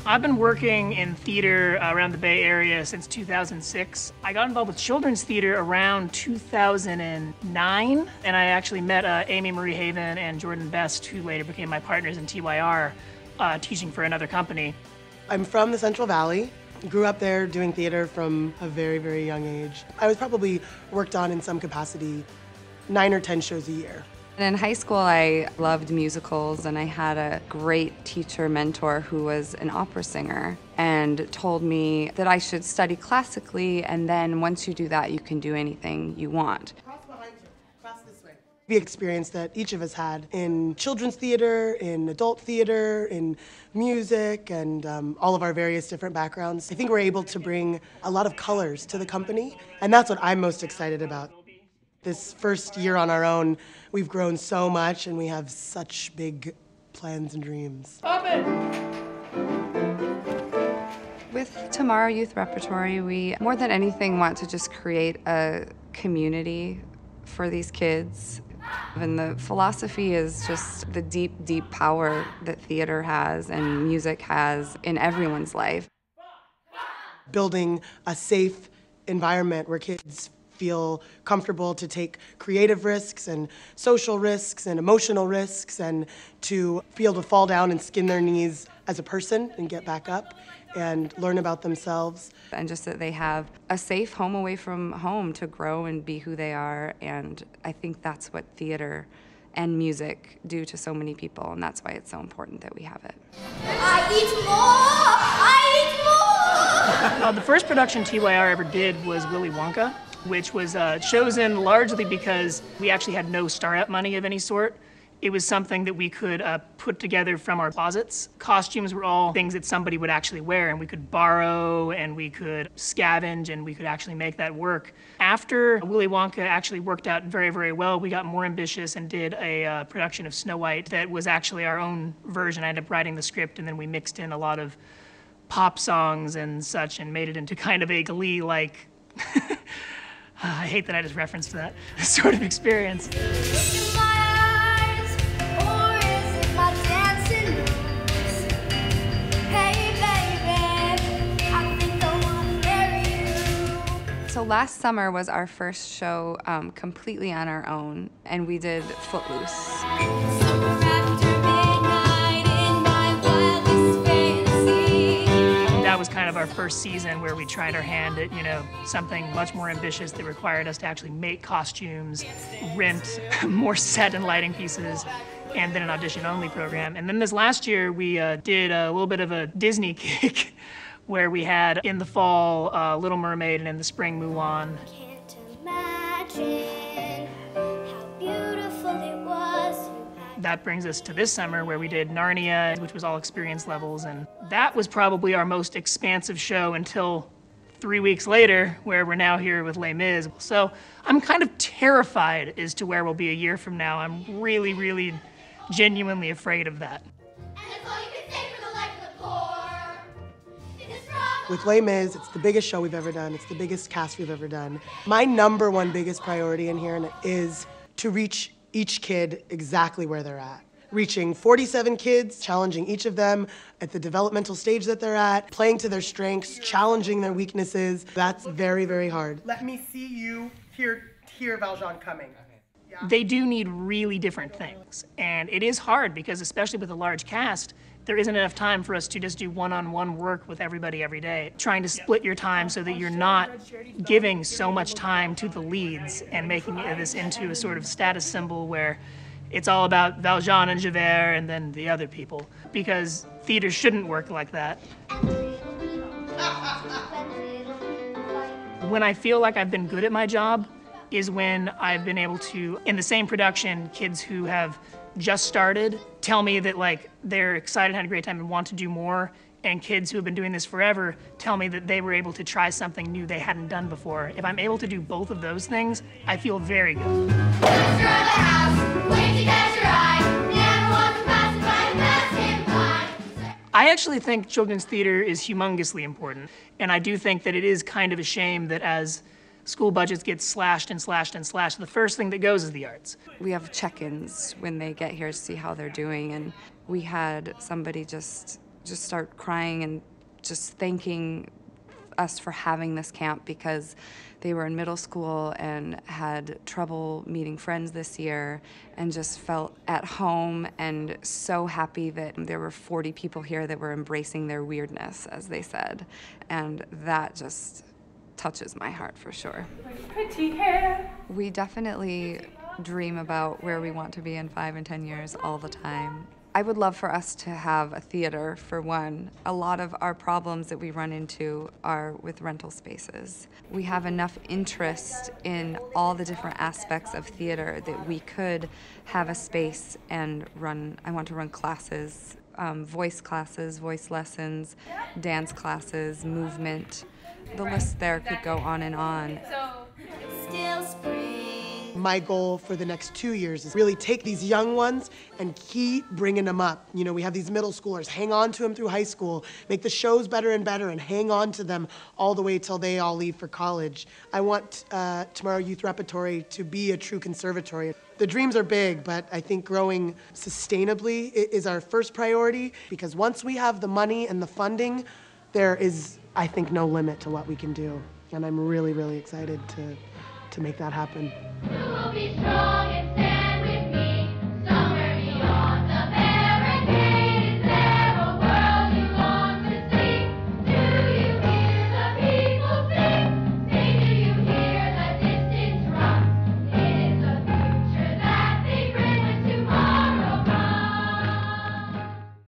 I've been working in theater around the Bay Area since 2006. I got involved with children's theater around 2009, and I actually met Amy Marie Haven and Jordan Best, who later became my partners in TYR, teaching for another company. I'm from the Central Valley. Grew up there doing theater from a very, very young age. I was probably worked on in some capacity 9 or 10 shows a year. In high school, I loved musicals, and I had a great teacher mentor who was an opera singer and told me that I should study classically, and then once you do that, you can do anything you want. Cross behind you. Cross this way. The experience that each of us had in children's theater, in adult theater, in music, and all of our various different backgrounds. I think we're able to bring a lot of colors to the company, and that's what I'm most excited about. This first year on our own, we've grown so much, and we have such big plans and dreams. Stop it! With Tomorrow Youth Repertory, we, more than anything, want to just create a community for these kids. And the philosophy is just the deep, deep power that theater has and music has in everyone's life. Building a safe environment where kids feel comfortable to take creative risks and social risks and emotional risks, and to be able to fall down and skin their knees as a person and get back up and learn about themselves. And just that they have a safe home away from home to grow and be who they are. And I think that's what theater and music do to so many people, and that's why it's so important that we have it. I eat more! I eat more! The first production TYR ever did was Willy Wonka, which was chosen largely because we actually had no startup money of any sort. It was something that we could put together from our closets. Costumes were all things that somebody would actually wear, and we could borrow, and we could scavenge, and we could actually make that work. After Willy Wonka actually worked out very, very well, we got more ambitious and did a production of Snow White that was actually our own version. I ended up writing the script, and then we mixed in a lot of pop songs and such and made it into kind of a Glee-like I hate that I just referenced that sort of experience. So last summer was our first show completely on our own, and we did Footloose. That was kind of our first season where we tried our hand at, something much more ambitious that required us to actually make costumes, rent more set and lighting pieces, and then an audition-only program. And then this last year, we did a little bit of a Disney kick where we had, in the fall, Little Mermaid, and in the spring, Mulan. Can't imagine how beautiful it was. That brings us to this summer where we did Narnia, which was all experience levels, and that was probably our most expansive show until 3 weeks later, where we're now here with Les Mis. So I'm kind of terrified as to where we'll be a year from now. I'm really, really genuinely afraid of that. And that's all you can say for the life of the poor. With Les Mis, it's the biggest show we've ever done. It's the biggest cast we've ever done. My number one biggest priority in here is to reach each kid exactly where they're at. Reaching 47 kids, challenging each of them at the developmental stage that they're at, playing to their strengths, challenging their weaknesses. That's very, very hard. Let me see you hear Valjean coming. They do need really different things. And it is hard because, especially with a large cast, there isn't enough time for us to just do one-on-one work with everybody every day. Trying to split your time so that you're not giving so much time to the leads and making this into a sort of status symbol where it's all about Valjean and Javert and then the other people, because theater shouldn't work like that. When I feel like I've been good at my job is when I've been able to, in the same production, kids who have just started tell me that they're excited, had a great time, and want to do more, and kids who have been doing this forever tell me that they were able to try something new they hadn't done before. If I'm able to do both of those things, I feel very good. I actually think children's theater is humongously important, and I do think that it is kind of a shame that as school budgets get slashed and slashed and slashed, the first thing that goes is the arts. We have check-ins when they get here to see how they're doing, and we had somebody just just start crying and just thanking us for having this camp, because they were in middle school and had trouble meeting friends this year and just felt at home and so happy that there were 40 people here that were embracing their weirdness, as they said. And that just touches my heart for sure. Pretty hair. We definitely dream about where we want to be in 5 and 10 years all the time. I would love for us to have a theater, for one. A lot of our problems that we run into are with rental spaces. We have enough interest in all the different aspects of theater that we could have a space and run. I want to run classes, voice lessons, dance classes, movement. The list there could go on and on. It's still spring. My goal for the next 2 years is really take these young ones and keep bringing them up. You know, we have these middle schoolers, hang on to them through high school, make the shows better and better, and hang on to them all the way till they all leave for college. I want Tomorrow Youth Repertory to be a true conservatory. The dreams are big, but I think growing sustainably is our first priority, because once we have the money and the funding, there is, I think, no limit to what we can do. And I'm really, really excited to make that happen. You will be strong.